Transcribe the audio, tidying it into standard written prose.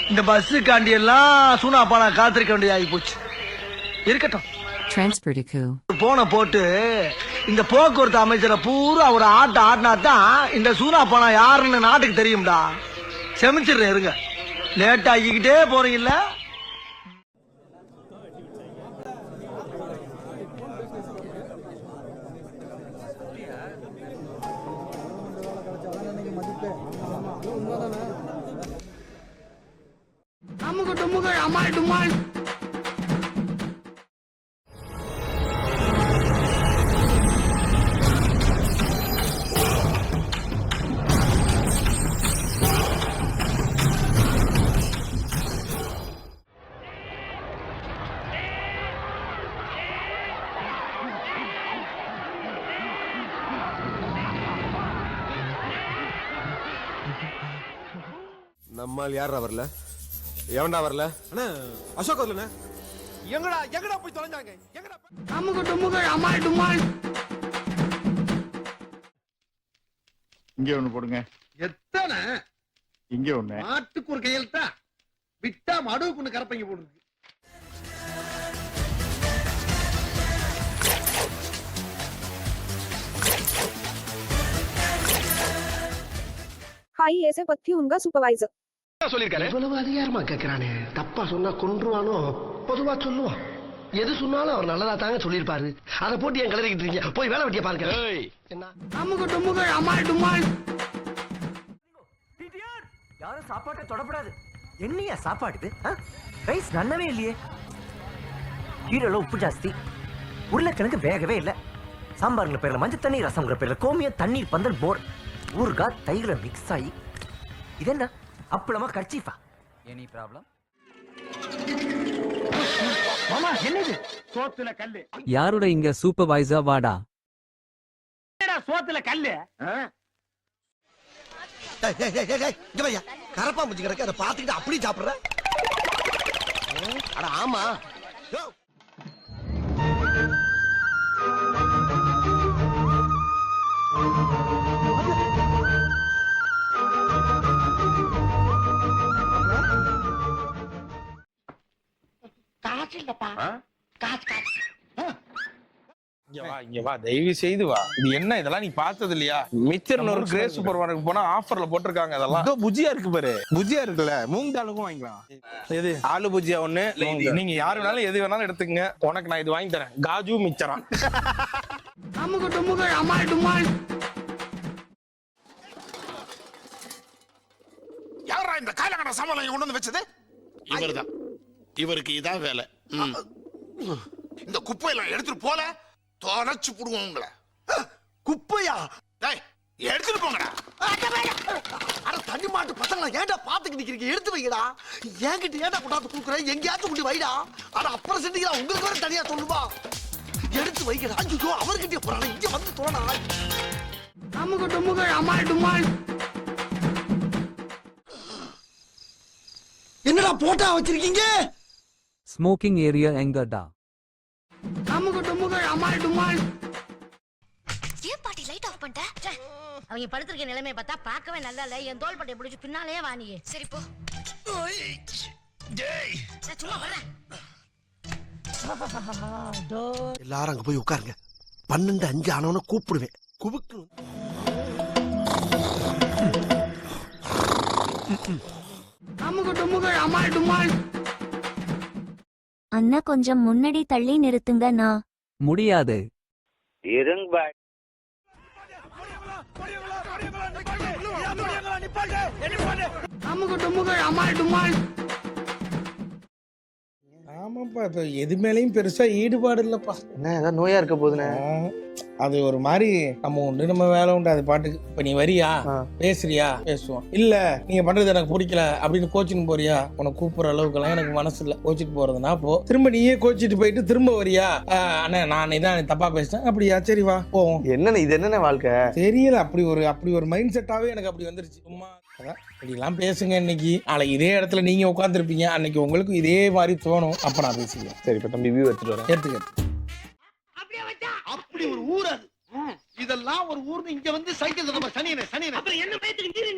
இந்த பஸ் காண்டி எல்லாம் சூனா பானா காத்திருக்க வேண்டியது ஆகி போச்சு. இருக்கட்டும், போன போட்டு இந்த போக்குவரத்து அமைச்சரை பூரா ஒரு ஆடினா தான் இந்த சூனா பானா யாருன்னு நாட்டுக்கு தெரியும்டா. செமிச்சிடுறேன், இருங்க. லேட் ஆகிக்கிட்டே போறீங்கல்ல. நம்மால் யாரா வரல? எவன்டா வரல? அண்ணா அசோக் வரலண்ணே. எங்கடா போய் தொலைஞ்சாங்க? இங்க ஒண்ணு போடுங்க. எத்தனை? இங்க ஒண்ணு. மாட்டுக்கு ஒரு கையெழுத்தா? விட்டா மடுவுக்கு ஒண்ணு கரப்பைங்க போட்டுருக்கு. हाई ऐसे पत्ती उनका सुपरवाइजर சொல்லிருக்காரு. இவ்வளவு அதிகாரமா கேக்குறானே, தப்பா சொன்னா கொன்றுவானோ? பொதுவா சொல்லுவான். எது சொன்னாலும் அவர் நல்லதா தாங்க சொல்லிருப்பாரு. அத போட்டு என் கிளறிக்கிட்டு இருக்கீங்க. போய் வேலை வெட்டிய பாருங்க. என்ன யாரும் சாப்பாட்டை தொடப்படாது. என்னையா சாப்பாடு? ரைஸ் நன்னவே இல்லையே. கீரைல உப்பு ஜாஸ்தி, உருளைக்கிழங்கு வேகவே இல்லை. சாம்பாருங்கிற பேர்ல மஞ்சள் தண்ணி, ரசம்ங்கிற பேர்ல கோமியம், தண்ணீர் பந்தல், போர், ஊறுகாய் தயிர மிக்ஸ் ஆகி. இது என்ன அப்பளமா கர்ச்சீஃபா? Any problem? மாமா என்னது? சோத்துல கல்லு. யாரோட இங்க சூப்பர்வைசர்? வாடா. சோத்துல கல்லு. கரப்பா முச்சு கிடக்க, அதை பாத்துக்கிட்டு அப்படி சாப்பிடுற. அட ஆமா. இங்க வா, தயவு செய்து வா. இது என்ன, இதெல்லாம் நீ பார்த்தது இல்லையா? மிச்சர் ஒரு கிரேஸ் சூப்பர் மார்க்கெட் போனா ஆஃபர்ல போட்டிருக்காங்க. அதெல்லாம் புஜியா இருக்கு பாரு. புஜியா இருக்குல்ல, மூங் தாலுக்கும் வாங்கிக்கலாம். எது? ஆலு புஜியா ஒண்ணு. நீங்க யாரு வேணாலும் எது வேணாலும் எடுத்துக்கங்க. உனக்கு நான் இது வாங்கி தரேன். காஜு மிச்சரம். யாரா இந்த காலகட சமாளம் கொண்டு வந்து வச்சது? இவர்தான். இவருக்கு இதான் வேலை. இந்த குப்பையெல்லாம் எடுத்துட்டு போல தொலைச்சு புடுவோம் உங்களை. குப்பையா? எடுத்துட்டு போங்கடா. அட தண்ணி மாட்டு பசங்களா, ஏன்டா பாத்துக்கிட்டு நிக்கிறீங்க? எடுத்து வைங்கடா. என்கிட்ட ஏன்டா கொண்டாந்து குடுக்குறேன்? எங்கேயாச்சும் கொண்டு வைடா. அட அப்புறம் செஞ்சீங்களா? உங்களுக்கு வேற தனியா சொல்லுவா. எடுத்து வைங்கடா. ஐயோ, அவர்கிட்டயே போறாங்க. இங்க வந்து தோணா. என்னடா போட்டா வச்சிருக்கீங்க? ஸ்மோக்கிங் ஏரியா எங்கடா? ஏன் பாட்டி லைட் ஆஃப் பண்ணிட்ட? அவங்க படுத்திருக்க நிலைமை பார்த்தா பார்க்கவே நல்லா இல்ல. என் தோல் பட்டை பிடிச்சு பின்னாலே வாணியே. சரி போ. சும்மா வர்றேன். எல்லாரும் அங்க போய் உட்காருங்க. 12:05 ஆனவன கூப்பிடுவேன். குபுக்கு அண்ணா கொஞ்சம் முன்னாடி தள்ளி நிறுத்துங்கண்ணா. முடியாது. ஆமாப்பா, இப்ப எது மேலயும் பெருசா ஈடுபாடு இல்லப்பா. என்ன ஏதாவது நோயா இருக்க போதுண்ணே? அது ஒரு மாதிரி நம்ம உண்டு நம்ம வேலை உண்டு, அது பாட்டுக்கு. இப்ப நீ வரியா, பேசுறியா, பேசுவோம். இல்ல நீங்க பண்றது எனக்கு பிடிக்கல அப்படின்னு கோச்சின்னு போறியா, உனக்கு கூப்பிடுற அளவுக்கு எல்லாம் எனக்கு மனசு இல்ல. கோச்சிட்டு போறதுனா போ. திரும்ப நீயே கோச்சிட்டு போயிட்டு திரும்ப வரியா, அண்ணா நான் இதான் தப்பா பேசிட்டேன், அப்படியா, சரி வா போவோம். என்னன்னு இது? என்னென்ன வாழ்க்கை தெரியல. அப்படி ஒரு மைண்ட் செட்டாவே எனக்கு அப்படி வந்துருச்சு. சும்மா இப்படிலாம் பேசுங்க. இன்னைக்கு நாளைக்கு இதே இடத்துல நீங்க உட்காந்துருப்பீங்க. அன்னைக்கு உங்களுக்கு இதே மாதிரி தோணும். அப்ப நான் பேசுவேன். சரி, இப்ப தம்பி வியூ எடுத்துட்டு வரேன். எடுத்துக்க. அப்படி ஒரு ஊர் அது. இதெல்லாம் ஒரு ஊர்னு இங்க வந்து சைக்கிள் சனியனே சனியனே அப்புறம் என்ன பயத்துக்கு நீர்